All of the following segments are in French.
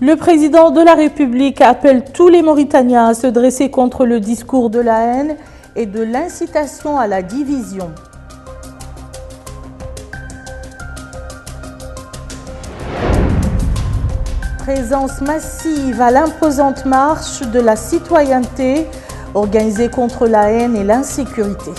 Le président de la République appelle tous les Mauritaniens à se dresser contre le discours de la haine et de l'incitation à la division. Présence massive à l'imposante marche de la citoyenneté organisée contre la haine et l'insécurité.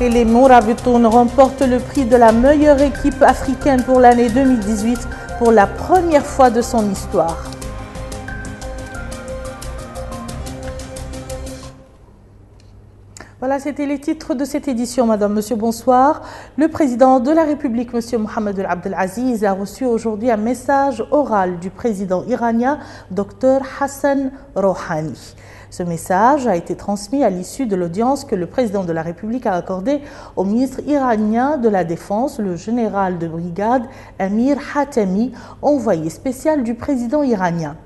Et les Mourabitoun remportent le prix de la meilleure équipe africaine pour l'année 2018 pour la première fois de son histoire. Voilà, c'était les titres de cette édition. Madame, Monsieur, bonsoir. Le président de la République, Monsieur Mohamed Abdel Aziz, a reçu aujourd'hui un message oral du président iranien, Dr Hassan Rouhani. Ce message a été transmis à l'issue de l'audience que le président de la République a accordée au ministre iranien de la Défense, le général de brigade Amir Hatami, envoyé spécial du président iranien.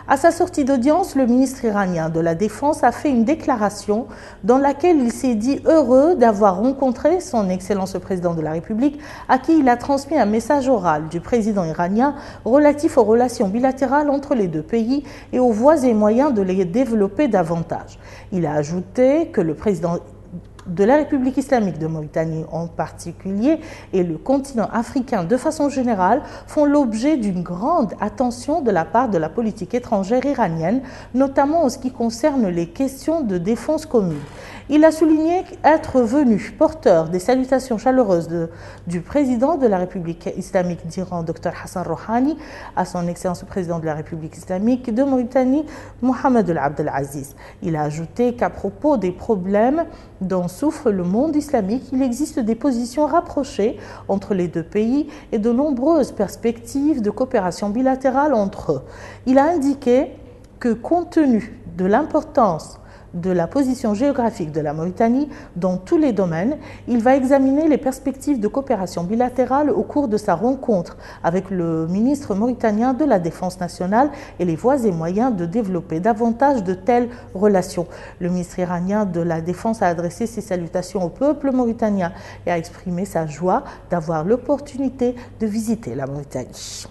À sa sortie d'audience, le ministre iranien de la Défense a fait une déclaration dans laquelle il s'est dit heureux d'avoir rencontré son Excellence le Président de la République, à qui il a transmis un message oral du président iranien relatif aux relations bilatérales entre les deux pays et aux voies et moyens de les développer davantage. Il a ajouté que le président de la République islamique de Mauritanie en particulier et le continent africain de façon générale font l'objet d'une grande attention de la part de la politique étrangère iranienne, notamment en ce qui concerne les questions de défense commune. Il a souligné être venu porteur des salutations chaleureuses du président de la République islamique d'Iran, Dr Hassan Rouhani, à son Excellence le Président de la République islamique de Mauritanie, Mohamed Abdel Aziz. Il a ajouté qu'à propos des problèmes dont souffre le monde islamique, il existe des positions rapprochées entre les deux pays et de nombreuses perspectives de coopération bilatérale entre eux. Il a indiqué que compte tenu de l'importance de la position géographique de la Mauritanie dans tous les domaines, il va examiner les perspectives de coopération bilatérale au cours de sa rencontre avec le ministre mauritanien de la Défense nationale et les voies et moyens de développer davantage de telles relations. Le ministre iranien de la Défense a adressé ses salutations au peuple mauritanien et a exprimé sa joie d'avoir l'opportunité de visiter la Mauritanie.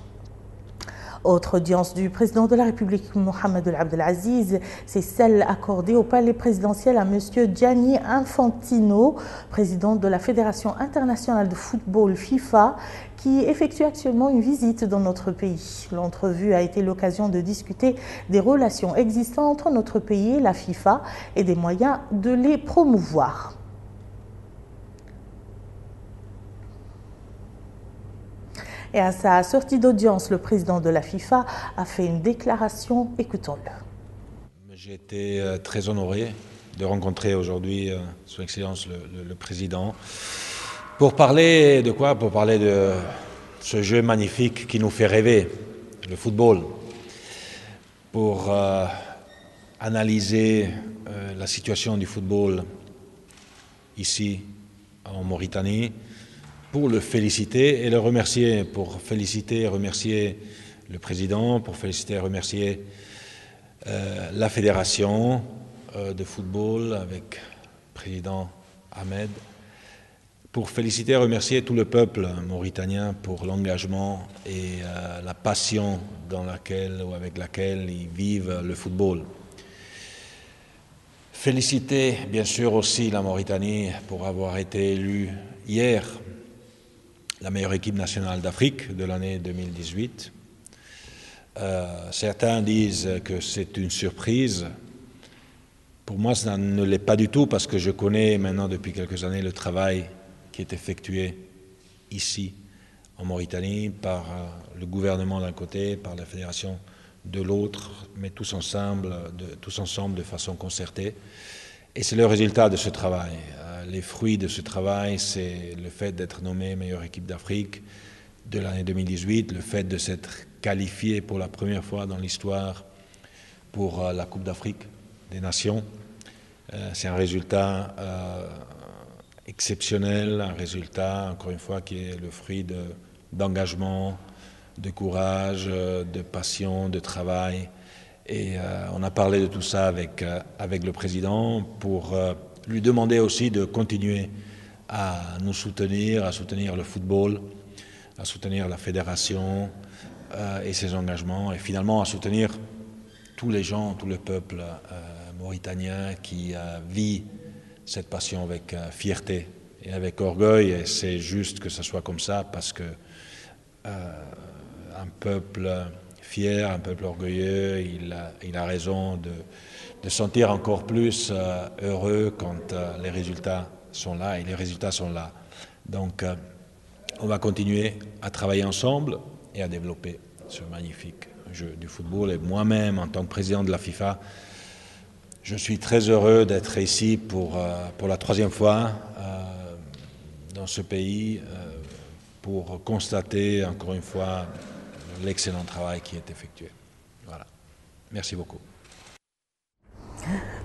Autre audience du président de la République, Mohamed Abdel Aziz, c'est celle accordée au palais présidentiel à M. Gianni Infantino, président de la Fédération internationale de football FIFA, qui effectue actuellement une visite dans notre pays. L'entrevue a été l'occasion de discuter des relations existantes entre notre pays et la FIFA et des moyens de les promouvoir. Et à sa sortie d'audience, le président de la FIFA a fait une déclaration. Écoutons-le. J'ai été très honoré de rencontrer aujourd'hui Son Excellence le Président. Pour parler de quoi? Pour parler de ce jeu magnifique qui nous fait rêver, le football. Pour analyser la situation du football ici en Mauritanie, pour le féliciter et le remercier, pour féliciter et remercier le président, pour féliciter et remercier la fédération de football avec le président Ahmed, pour féliciter et remercier tout le peuple mauritanien pour l'engagement et la passion avec laquelle ils vivent le football. Féliciter bien sûr aussi la Mauritanie pour avoir été élue hier la meilleure équipe nationale d'Afrique de l'année 2018. Certains disent que c'est une surprise. Pour moi, ça ne l'est pas du tout parce que je connais maintenant depuis quelques années le travail qui est effectué ici en Mauritanie par le gouvernement d'un côté, par la fédération de l'autre, mais tous ensemble de façon concertée. Et c'est le résultat de ce travail. Les fruits de ce travail, c'est le fait d'être nommé meilleure équipe d'Afrique de l'année 2018, le fait de s'être qualifié pour la première fois dans l'histoire pour la Coupe d'Afrique des Nations. C'est un résultat exceptionnel, un résultat, encore une fois, qui est le fruit d'engagement, de courage, de passion, de travail. Et on a parlé de tout ça avec le président pour lui demander aussi de continuer à nous soutenir, à soutenir le football, à soutenir la fédération et ses engagements, et finalement à soutenir tous les gens, tout le peuple mauritanien qui vit cette passion avec fierté et avec orgueil, et c'est juste que ce soit comme ça, parce que un peuple fier, un peuple orgueilleux, il a raison de sentir encore plus heureux quand les résultats sont là, et les résultats sont là. Donc on va continuer à travailler ensemble et à développer ce magnifique jeu du football. Et moi-même, en tant que président de la FIFA, je suis très heureux d'être ici pour la troisième fois dans ce pays pour constater encore une fois l'excellent travail qui est effectué. Voilà. Merci beaucoup.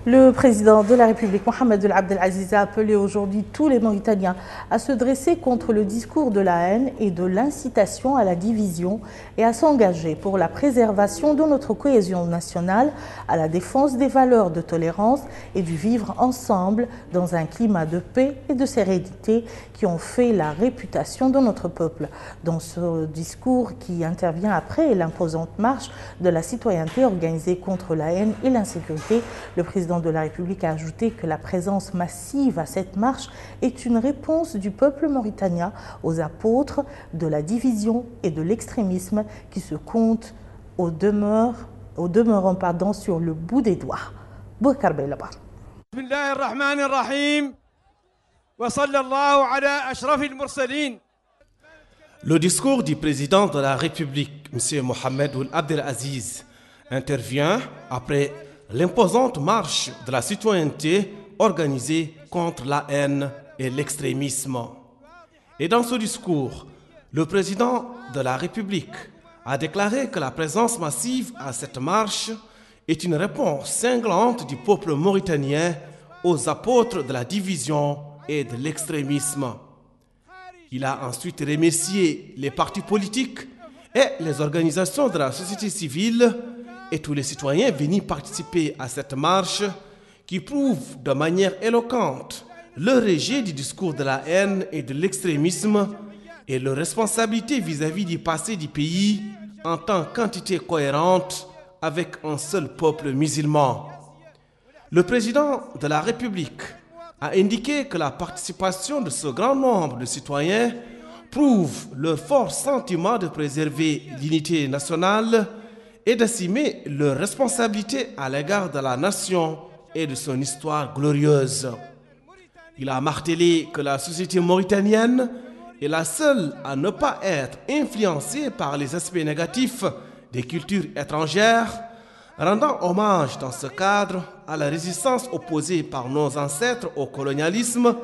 Le président de la République, Mohamed Abdel Aziz, a appelé aujourd'hui tous les Mauritaniens à se dresser contre le discours de la haine et de l'incitation à la division et à s'engager pour la préservation de notre cohésion nationale, à la défense des valeurs de tolérance et du vivre ensemble dans un climat de paix et de sérénité qui ont fait la réputation de notre peuple. Dans ce discours qui intervient après l'imposante marche de la citoyenneté organisée contre la haine et l'insécurité, le président de la République a ajouté que la présence massive à cette marche est une réponse du peuple mauritanien aux apôtres de la division et de l'extrémisme qui se comptent au demeurant sur le bout des doigts. Boubacar Beylabar. Le discours du président de la République, M. Mohamed Abdel Aziz, intervient après l'imposante marche de la citoyenneté organisée contre la haine et l'extrémisme. Et dans ce discours, le président de la République a déclaré que la présence massive à cette marche est une réponse cinglante du peuple mauritanien aux apôtres de la division et de l'extrémisme. Il a ensuite remercié les partis politiques et les organisations de la société civile et tous les citoyens venus participer à cette marche qui prouve de manière éloquente le rejet du discours de la haine et de l'extrémisme et leur responsabilité vis-à-vis du passé du pays en tant qu'entité cohérente avec un seul peuple musulman. Le président de la République a indiqué que la participation de ce grand nombre de citoyens prouve leur fort sentiment de préserver l'unité nationale et d'assumer leurs responsabilités à l'égard de la nation et de son histoire glorieuse. Il a martelé que la société mauritanienne est la seule à ne pas être influencée par les aspects négatifs des cultures étrangères, rendant hommage dans ce cadre à la résistance opposée par nos ancêtres au colonialisme,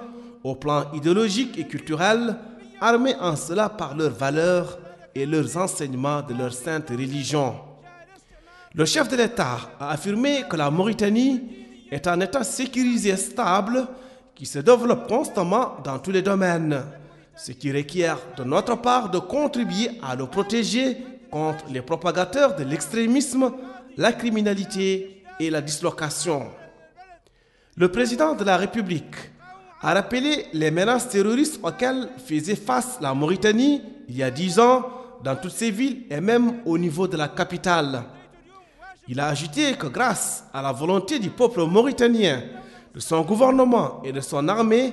au plan idéologique et culturel, armés en cela par leurs valeurs et leurs enseignements de leur sainte religion. Le chef de l'État a affirmé que la Mauritanie est un État sécurisé et stable qui se développe constamment dans tous les domaines, ce qui requiert de notre part de contribuer à le protéger contre les propagateurs de l'extrémisme, la criminalité et la dislocation. Le président de la République a rappelé les menaces terroristes auxquelles faisait face la Mauritanie il y a 10 ans dans toutes ses villes et même au niveau de la capitale. Il a ajouté que grâce à la volonté du peuple mauritanien, de son gouvernement et de son armée,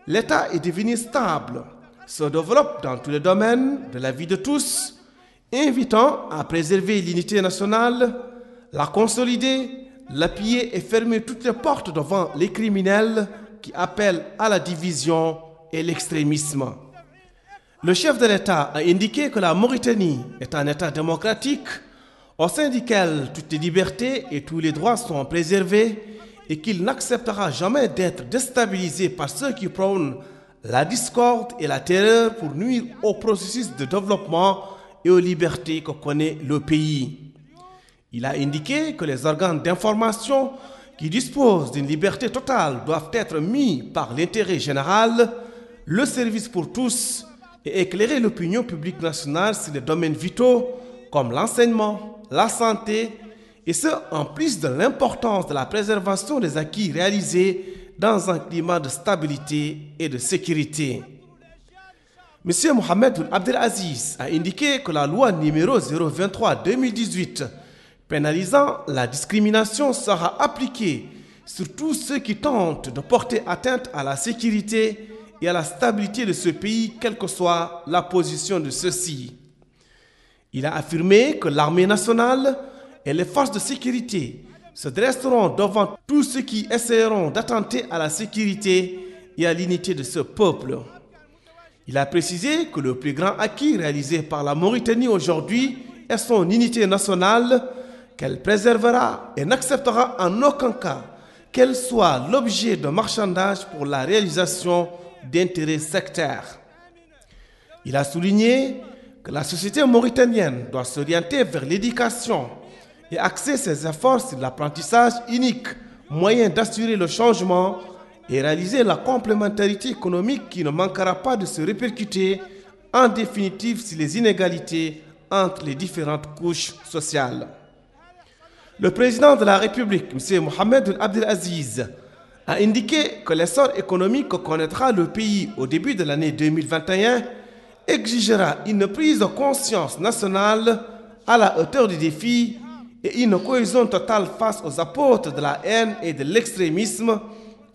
l'État est devenu stable, se développe dans tous les domaines de la vie de tous, invitant à préserver l'unité nationale, la consolider, l'appuyer et fermer toutes les portes devant les criminels qui appellent à la division et l'extrémisme. Le chef de l'État a indiqué que la Mauritanie est un État démocratique au sein duquel toutes les libertés et tous les droits sont préservés et qu'il n'acceptera jamais d'être déstabilisé par ceux qui prônent la discorde et la terreur pour nuire au processus de développement et aux libertés que connaît le pays. Il a indiqué que les organes d'information qui disposent d'une liberté totale doivent être mis par l'intérêt général, le service pour tous et éclairer l'opinion publique nationale sur les domaines vitaux comme l'enseignement, la santé, et ce, en plus de l'importance de la préservation des acquis réalisés dans un climat de stabilité et de sécurité. M. Mohamed Ould Abdelaziz a indiqué que la loi numéro 023-2018 pénalisant la discrimination sera appliquée sur tous ceux qui tentent de porter atteinte à la sécurité et à la stabilité de ce pays, quelle que soit la position de ceux-ci. Il a affirmé que l'armée nationale et les forces de sécurité se dresseront devant tous ceux qui essaieront d'attenter à la sécurité et à l'unité de ce peuple. Il a précisé que le plus grand acquis réalisé par la Mauritanie aujourd'hui est son unité nationale qu'elle préservera et n'acceptera en aucun cas qu'elle soit l'objet de marchandage pour la réalisation d'intérêts sectaires. Il a souligné que la société mauritanienne doit s'orienter vers l'éducation et axer ses efforts sur l'apprentissage unique, moyen d'assurer le changement et réaliser la complémentarité économique qui ne manquera pas de se répercuter en définitive sur les inégalités entre les différentes couches sociales. Le président de la République, M. Mohamed Ould Abdelaziz, a indiqué que l'essor économique que connaîtra le pays au début de l'année 2021 exigera une prise de conscience nationale à la hauteur du défi et une cohésion totale face aux apôtres de la haine et de l'extrémisme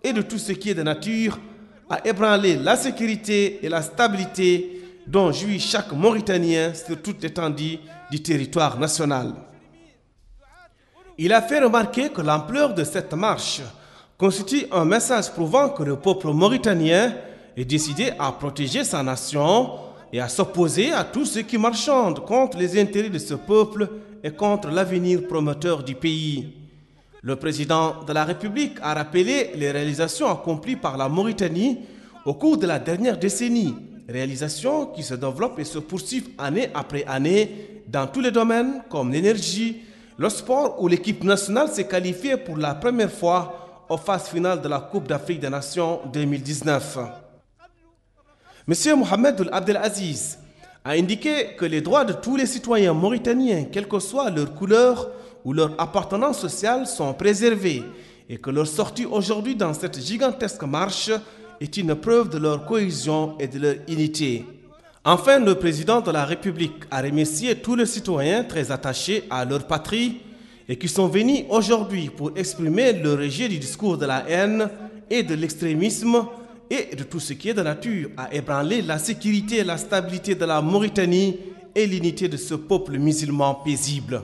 et de tout ce qui est de nature à ébranler la sécurité et la stabilité dont jouit chaque Mauritanien sur toute l'étendue du territoire national. Il a fait remarquer que l'ampleur de cette marche constitue un message prouvant que le peuple mauritanien est décidé à protéger sa nation et à s'opposer à tous ceux qui marchandent contre les intérêts de ce peuple et contre l'avenir prometteur du pays. Le président de la République a rappelé les réalisations accomplies par la Mauritanie au cours de la dernière décennie, réalisations qui se développent et se poursuivent année après année dans tous les domaines comme l'énergie, le sport où l'équipe nationale s'est qualifiée pour la première fois aux phases finales de la Coupe d'Afrique des Nations 2019. M. Mohamed Ould Abdelaziz a indiqué que les droits de tous les citoyens mauritaniens, quelle que soit leur couleur ou leur appartenance sociale, sont préservés et que leur sortie aujourd'hui dans cette gigantesque marche est une preuve de leur cohésion et de leur unité. Enfin, le président de la République a remercié tous les citoyens très attachés à leur patrie et qui sont venus aujourd'hui pour exprimer le rejet du discours de la haine et de l'extrémisme et de tout ce qui est de nature à ébranler la sécurité et la stabilité de la Mauritanie et l'unité de ce peuple musulman paisible.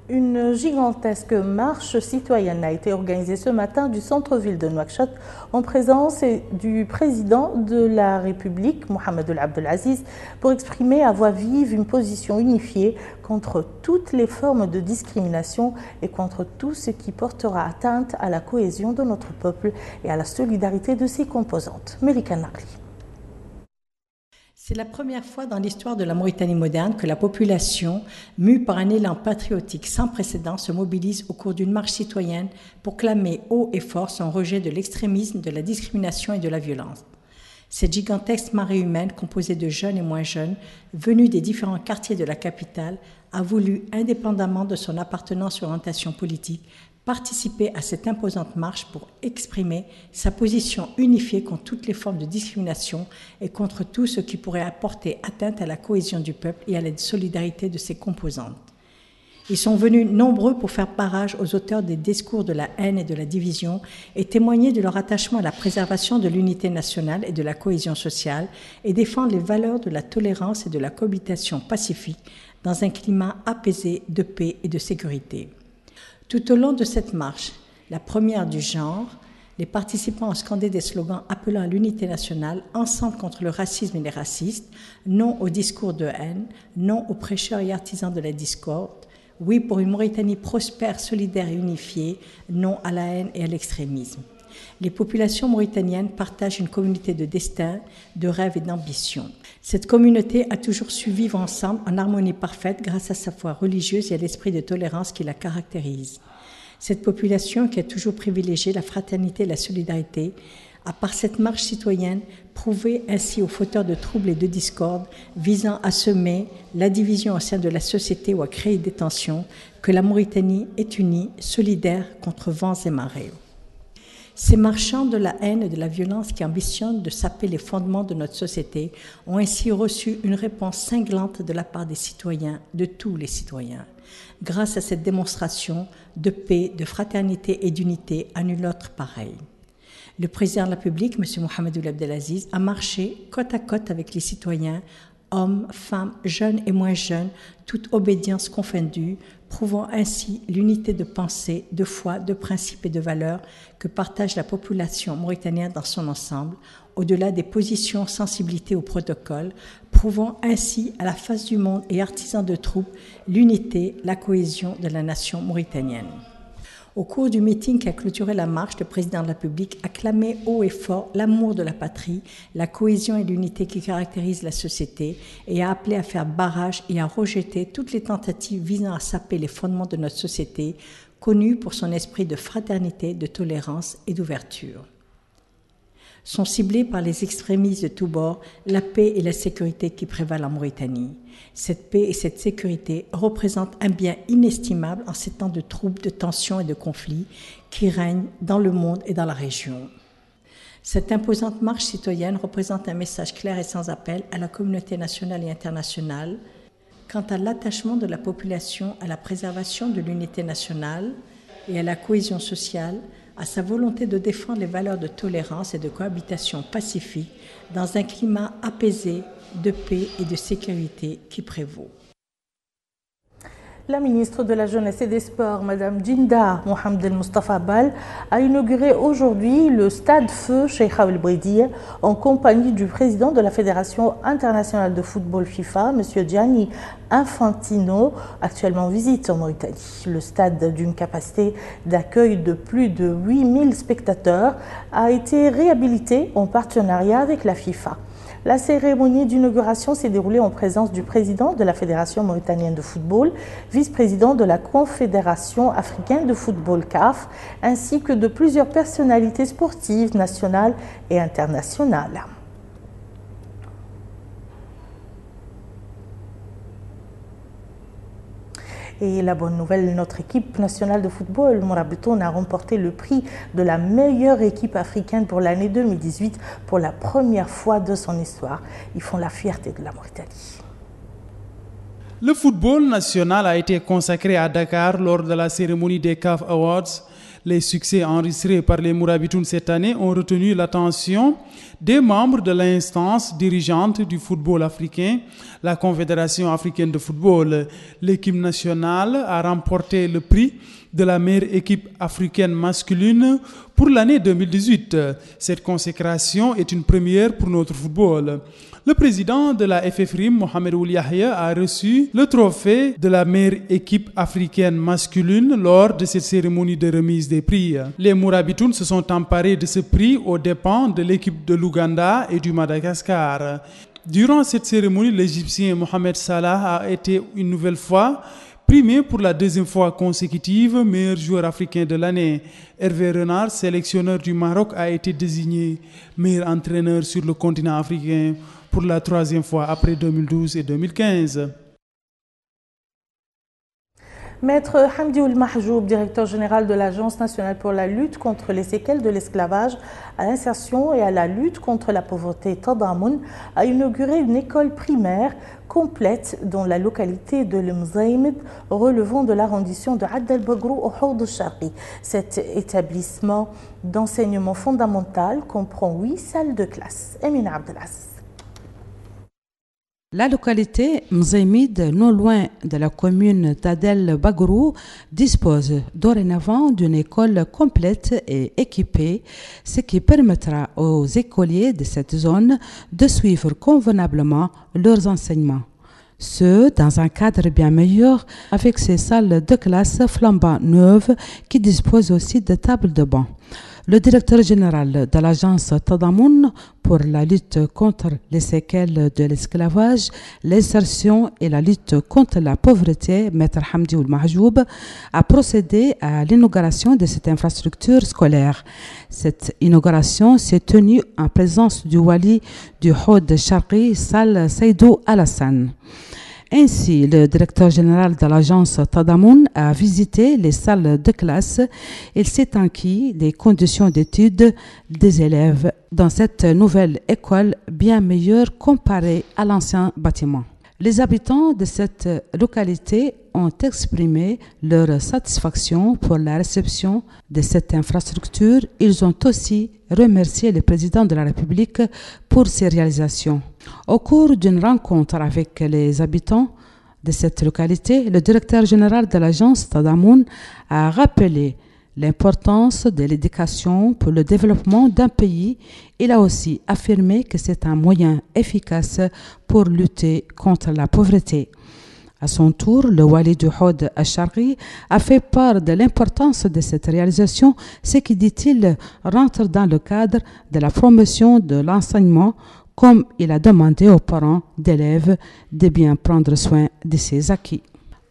Une gigantesque marche citoyenne a été organisée ce matin du centre-ville de Nouakchott en présence du président de la République, Mohamed Ould Abdelaziz, pour exprimer à voix vive une position unifiée contre toutes les formes de discrimination et contre tout ce qui portera atteinte à la cohésion de notre peuple et à la solidarité de ses composantes. Melika Nakli. C'est la première fois dans l'histoire de la Mauritanie moderne que la population, mue par un élan patriotique sans précédent, se mobilise au cours d'une marche citoyenne pour clamer haut et fort son rejet de l'extrémisme, de la discrimination et de la violence. Cette gigantesque marée humaine, composée de jeunes et moins jeunes, venus des différents quartiers de la capitale, a voulu, indépendamment de son appartenance ou orientation politique, participer à cette imposante marche pour exprimer sa position unifiée contre toutes les formes de discrimination et contre tout ce qui pourrait apporter atteinte à la cohésion du peuple et à la solidarité de ses composantes. Ils sont venus nombreux pour faire barrage aux auteurs des discours de la haine et de la division et témoigner de leur attachement à la préservation de l'unité nationale et de la cohésion sociale et défendre les valeurs de la tolérance et de la cohabitation pacifique dans un climat apaisé de paix et de sécurité. Tout au long de cette marche, la première du genre, les participants ont scandé des slogans appelant à l'unité nationale, ensemble contre le racisme et les racistes, non au discours de haine, non aux prêcheurs et artisans de la discorde, oui pour une Mauritanie prospère, solidaire et unifiée, non à la haine et à l'extrémisme. Les populations mauritaniennes partagent une communauté de destin, de rêves et d'ambition. Cette communauté a toujours su vivre ensemble en harmonie parfaite grâce à sa foi religieuse et à l'esprit de tolérance qui la caractérise. Cette population qui a toujours privilégié la fraternité et la solidarité à part cette marche citoyenne, prouver ainsi aux fauteurs de troubles et de discorde visant à semer la division au sein de la société ou à créer des tensions que la Mauritanie est unie, solidaire contre vents et marées. Ces marchands de la haine et de la violence qui ambitionnent de saper les fondements de notre société ont ainsi reçu une réponse cinglante de la part des citoyens, de tous les citoyens. Grâce à cette démonstration de paix, de fraternité et d'unité à nul autre pareil. Le président de la République, M. Mohamed Ould Abdelaziz, a marché côte à côte avec les citoyens, hommes, femmes, jeunes et moins jeunes, toute obédience confondue, prouvant ainsi l'unité de pensée, de foi, de principes et de valeurs que partage la population mauritanienne dans son ensemble, au-delà des positions, sensibilités ou protocoles, prouvant ainsi à la face du monde et artisans de troupes l'unité, la cohésion de la nation mauritanienne. Au cours du meeting qui a clôturé la marche, le président de la République a clamé haut et fort l'amour de la patrie, la cohésion et l'unité qui caractérisent la société et a appelé à faire barrage et à rejeter toutes les tentatives visant à saper les fondements de notre société, connue pour son esprit de fraternité, de tolérance et d'ouverture. Sont ciblés par les extrémistes de tous bords la paix et la sécurité qui prévalent en Mauritanie. Cette paix et cette sécurité représentent un bien inestimable en ces temps de troubles, de tensions et de conflits qui règnent dans le monde et dans la région. Cette imposante marche citoyenne représente un message clair et sans appel à la communauté nationale et internationale quant à l'attachement de la population à la préservation de l'unité nationale et à la cohésion sociale, à sa volonté de défendre les valeurs de tolérance et de cohabitation pacifique dans un climat apaisé, de paix et de sécurité qui prévaut. La ministre de la Jeunesse et des Sports, Mme Djinda Mohamed El Mustafa Bal, a inauguré aujourd'hui le stade Feu Cheikha El Breidia en compagnie du président de la Fédération internationale de football FIFA, M. Gianni Infantino, actuellement en visite en Mauritanie. Le stade, d'une capacité d'accueil de plus de 8000 spectateurs, a été réhabilité en partenariat avec la FIFA. La cérémonie d'inauguration s'est déroulée en présence du président de la Fédération mauritanienne de football, vice-président de la Confédération africaine de football CAF, ainsi que de plusieurs personnalités sportives nationales et internationales. Et la bonne nouvelle, notre équipe nationale de football, Mourabitoun, a remporté le prix de la meilleure équipe africaine pour l'année 2018 pour la première fois de son histoire. Ils font la fierté de la Mauritanie. Le football national a été consacré à Dakar lors de la cérémonie des CAF Awards. Les succès enregistrés par les Mourabitoun cette année ont retenu l'attention des membres de l'instance dirigeante du football africain, la Confédération africaine de football. L'équipe nationale a remporté le prix de la meilleure équipe africaine masculine pour l'année 2018. Cette consécration est une première pour notre football. Le président de la FFRIM, Mohamed Ould Yahya, a reçu le trophée de la meilleure équipe africaine masculine lors de cette cérémonie de remise des prix. Les Mourabitoun se sont emparés de ce prix aux dépens de l'équipe de l'Ouganda et du Madagascar. Durant cette cérémonie, l'Égyptien Mohamed Salah a été une nouvelle fois primé pour la deuxième fois consécutive meilleur joueur africain de l'année. Hervé Renard, sélectionneur du Maroc, a été désigné meilleur entraîneur sur le continent africain pour la troisième fois après 2012 et 2015. Maître Hamdi Ould Mahjoub, directeur général de l'Agence nationale pour la lutte contre les séquelles de l'esclavage, à l'insertion et à la lutte contre la pauvreté Tadamoun, a inauguré une école primaire complète dans la localité de Mzaïmed, relevant de l'arrondissement de Add el-Bagrou au Houd el-Sharqi. Cet établissement d'enseignement fondamental comprend 8 salles de classe. Emina Abdelaziz. La localité Mzaïmed, non loin de la commune d'Adel Bagrou, dispose dorénavant d'une école complète et équipée, ce qui permettra aux écoliers de cette zone de suivre convenablement leurs enseignements. Ce, dans un cadre bien meilleur, avec ses salles de classe flambant neuves qui disposent aussi de tables de banc. Le directeur général de l'agence Tadamoun pour la lutte contre les séquelles de l'esclavage, l'insertion et la lutte contre la pauvreté, Maître Hamdi Ould Mahjoub, a procédé à l'inauguration de cette infrastructure scolaire. Cette inauguration s'est tenue en présence du wali du Houd Sharqi, Sal Seydou Alassane. Ainsi, le directeur général de l'agence Tadamoun a visité les salles de classe. Il s'est enquis des conditions d'études des élèves dans cette nouvelle école bien meilleure comparée à l'ancien bâtiment. Les habitants de cette localité ont exprimé leur satisfaction pour la réception de cette infrastructure. Ils ont aussi remercié le président de la République pour ses réalisations. Au cours d'une rencontre avec les habitants de cette localité, le directeur général de l'agence Tadamoun a rappelé l'importance de l'éducation pour le développement d'un pays. Il a aussi affirmé que c'est un moyen efficace pour lutter contre la pauvreté. À son tour, le wali du Houd Sharqi a fait part de l'importance de cette réalisation, ce qui, dit-il, rentre dans le cadre de la promotion de l'enseignement, comme il a demandé aux parents d'élèves de bien prendre soin de ses acquis.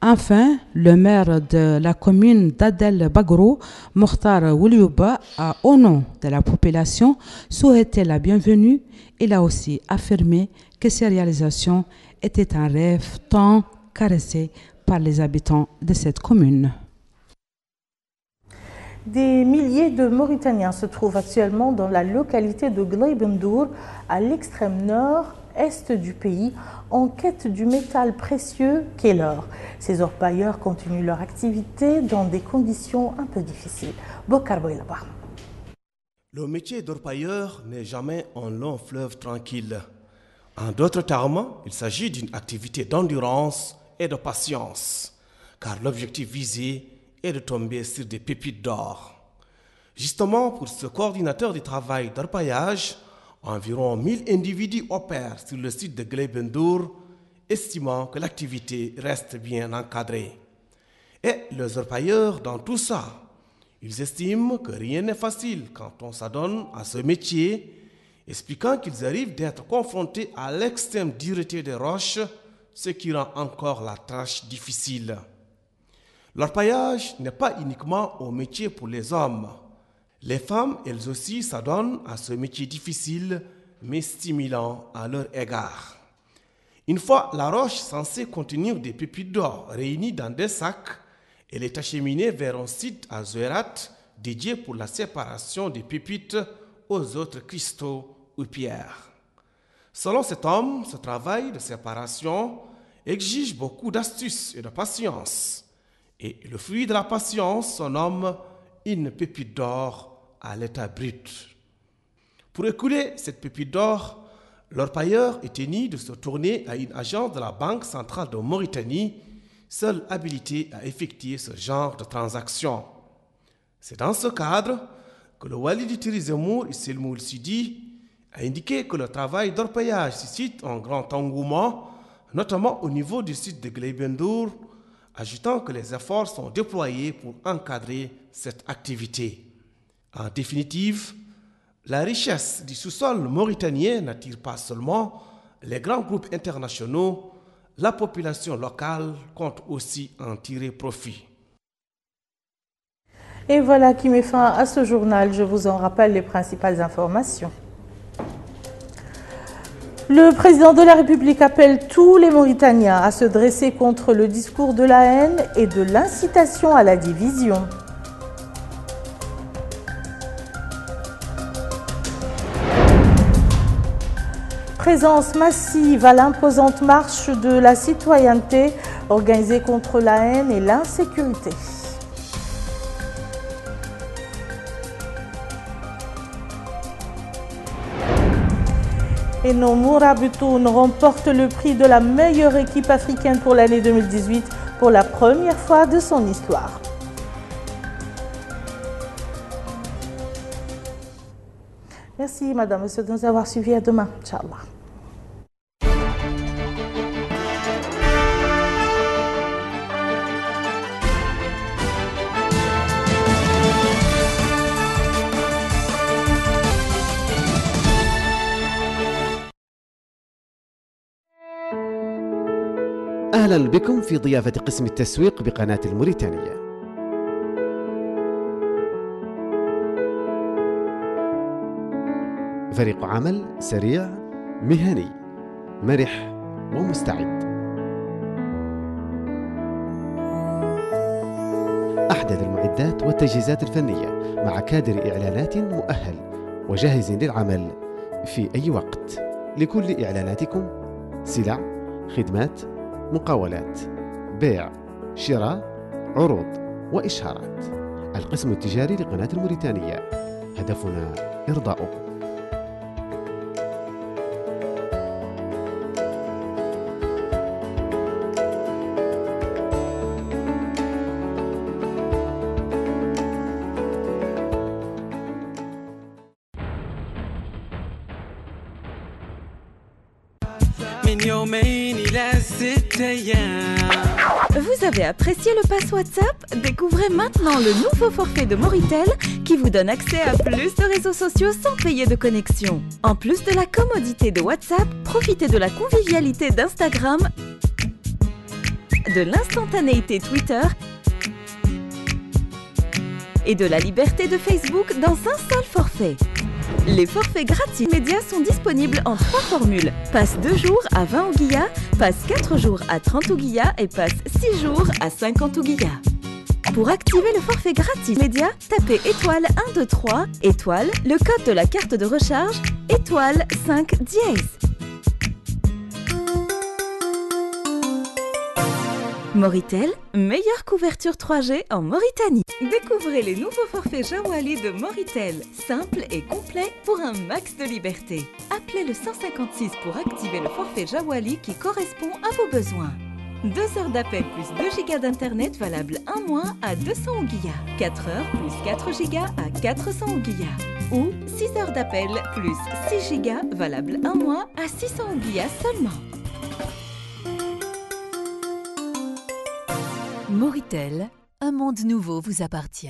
Enfin, le maire de la commune d'Adel Bagrou, Mokhtar Wouliouba, a, au nom de la population, souhaité la bienvenue. Il a aussi affirmé que ces réalisations étaient un rêve tant caressé par les habitants de cette commune. Des milliers de Mauritaniens se trouvent actuellement dans la localité de Glaibendour, à l'extrême nord-est du pays, en quête du métal précieux qu'est l'or. Ces orpailleurs continuent leur activité dans des conditions un peu difficiles. Bokar Boylaba. Le métier d'orpailleur n'est jamais un long fleuve tranquille. En d'autres termes, il s'agit d'une activité d'endurance et de patience, car l'objectif visé est de tomber sur des pépites d'or. Justement, pour ce coordinateur du travail d'orpaillage, environ 1000 individus opèrent sur le site de Glaibendour, estimant que l'activité reste bien encadrée. Et les orpailleurs, dans tout ça, ils estiment que rien n'est facile quand on s'adonne à ce métier, expliquant qu'ils arrivent d'être confrontés à l'extrême dureté des roches, ce qui rend encore la tâche difficile. L'orpaillage n'est pas uniquement un métier pour les hommes. Les femmes, elles aussi, s'adonnent à ce métier difficile, mais stimulant à leur égard. Une fois la roche censée contenir des pépites d'or réunies dans des sacs, elle est acheminée vers un site à Zouerat dédié pour la séparation des pépites aux autres cristaux ou pierres. Selon cet homme, ce travail de séparation exige beaucoup d'astuce et de patience. Et le fruit de la patience se nomme une pépite d'or à l'état brut. Pour écouler cette pépite d'or, l'orpailleur est tenu de se tourner à une agence de la Banque centrale de Mauritanie, seule habilitée à effectuer ce genre de transaction. C'est dans ce cadre que le wali du Tizi Zemmour, Isselmou Ould Sidi, a indiqué que le travail d'orpaillage suscite un grand engouement, notamment au niveau du site de Glaibendour, ajoutant que les efforts sont déployés pour encadrer cette activité. En définitive, la richesse du sous-sol mauritanien n'attire pas seulement les grands groupes internationaux, la population locale compte aussi en tirer profit. Et voilà qui met fin à ce journal. Je vous en rappelle les principales informations. Le président de la République appelle tous les Mauritaniens à se dresser contre le discours de la haine et de l'incitation à la division. Présence massive à l'imposante marche de la citoyenneté organisée contre la haine et l'insécurité. Et nos Mourabitoun remportent le prix de la meilleure équipe africaine pour l'année 2018 pour la première fois de son histoire. Merci madame, monsieur de nous avoir suivis. À demain, Inch'Allah. أهلا بكم في ضيافة قسم التسويق بقناة الموريتانية. فريق عمل سريع مهني مرح ومستعد. أحدث المعدات والتجهيزات الفنية مع كادر إعلانات مؤهل وجاهز للعمل في أي وقت. لكل إعلاناتكم سلع، خدمات، مقاولات، بيع، شراء، عروض وإشهارات. القسم التجاري لقناة الموريتانية، هدفنا إرضاؤكم. Vous avez apprécié le pass WhatsApp? Découvrez maintenant le nouveau forfait de Moritel qui vous donne accès à plus de réseaux sociaux sans payer de connexion. En plus de la commodité de WhatsApp, profitez de la convivialité d'Instagram, de l'instantanéité Twitter et de la liberté de Facebook dans un seul forfait. Les forfaits gratuits médias sont disponibles en 3 formules. Passe 2 jours à 20 ouguiya, passe 4 jours à 30 ouguiya et passe 6 jours à 50 ouguiya. Pour activer le forfait gratuit média, tapez étoile 123, étoile, le code de la carte de recharge, étoile 5 dièse. Moritel, meilleure couverture 3G en Mauritanie. Découvrez les nouveaux forfaits Jawali de Moritel, simples et complets pour un max de liberté. Appelez le 156 pour activer le forfait Jawali qui correspond à vos besoins. 2 heures d'appel plus 2 gigas d'internet valable 1 mois à 200 ouguiya. 4 heures plus 4 gigas à 400 ouguiya. Ou 6 heures d'appel plus 6 gigas valable 1 mois à 600 ouguiya seulement. Moritel, un monde nouveau vous appartient.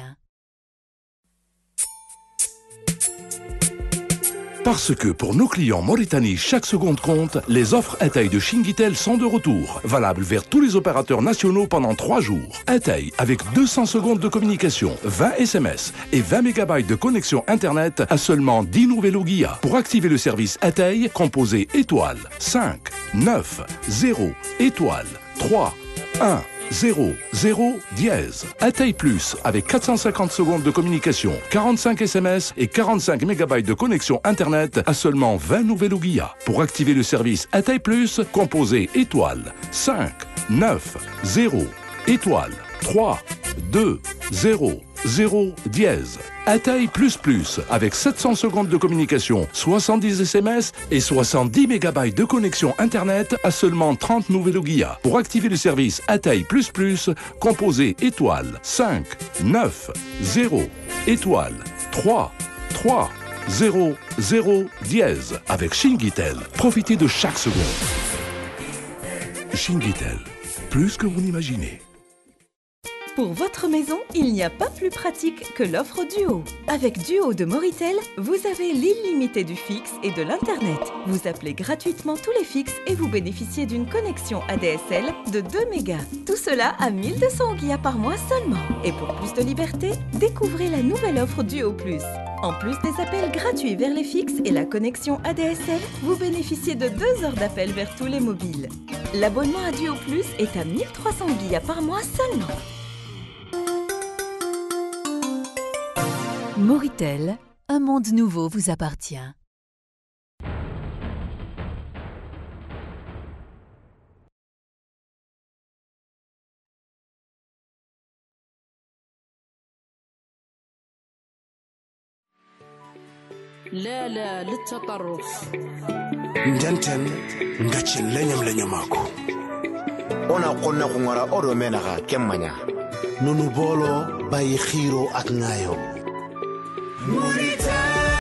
Parce que pour nos clients Mauritanie, chaque seconde compte, les offres Atay de Chinguitel sont de retour, valables vers tous les opérateurs nationaux pendant 3 jours. Atay avec 200 secondes de communication, 20 SMS et 20 MB de connexion Internet à seulement 10 nouvelles ouguiya. Pour activer le service Atay, composez étoile 5 9 0 étoile 3 1 0 0 dièse. Atay Plus avec 450 secondes de communication, 45 SMS et 45 MB de connexion Internet à seulement 20 nouvelles ouguiya. Pour activer le service Atay Plus, composez étoile 5 9 0 étoile 3 2 0 0 dièse. Atay Plus Plus avec 700 secondes de communication, 70 SMS et 70 MB de connexion Internet à seulement 30 nouvelles ouguiya. Pour activer le service Atay Plus Plus, composez étoile 5 9 0 étoile 3 3 0 0 dièse. Avec Chinguitel, profitez de chaque seconde. Chinguitel, plus que vous n'imaginez. Pour votre maison, il n'y a pas plus pratique que l'offre Duo. Avec Duo de Moritel, vous avez l'illimité du fixe et de l'Internet. Vous appelez gratuitement tous les fixes et vous bénéficiez d'une connexion ADSL de 2 mégas. Tout cela à 1200 ouguiya par mois seulement. Et pour plus de liberté, découvrez la nouvelle offre Duo Plus. En plus des appels gratuits vers les fixes et la connexion ADSL, vous bénéficiez de 2 heures d'appel vers tous les mobiles. L'abonnement à Duo Plus est à 1300 ouguiya par mois seulement. Moritel, un monde nouveau vous appartient. لا لا للتطرف njanten ngachin lenyamako ona konna kungara odo menaga kemmanya nunu bolo bayi khiro ak ngayo Moritel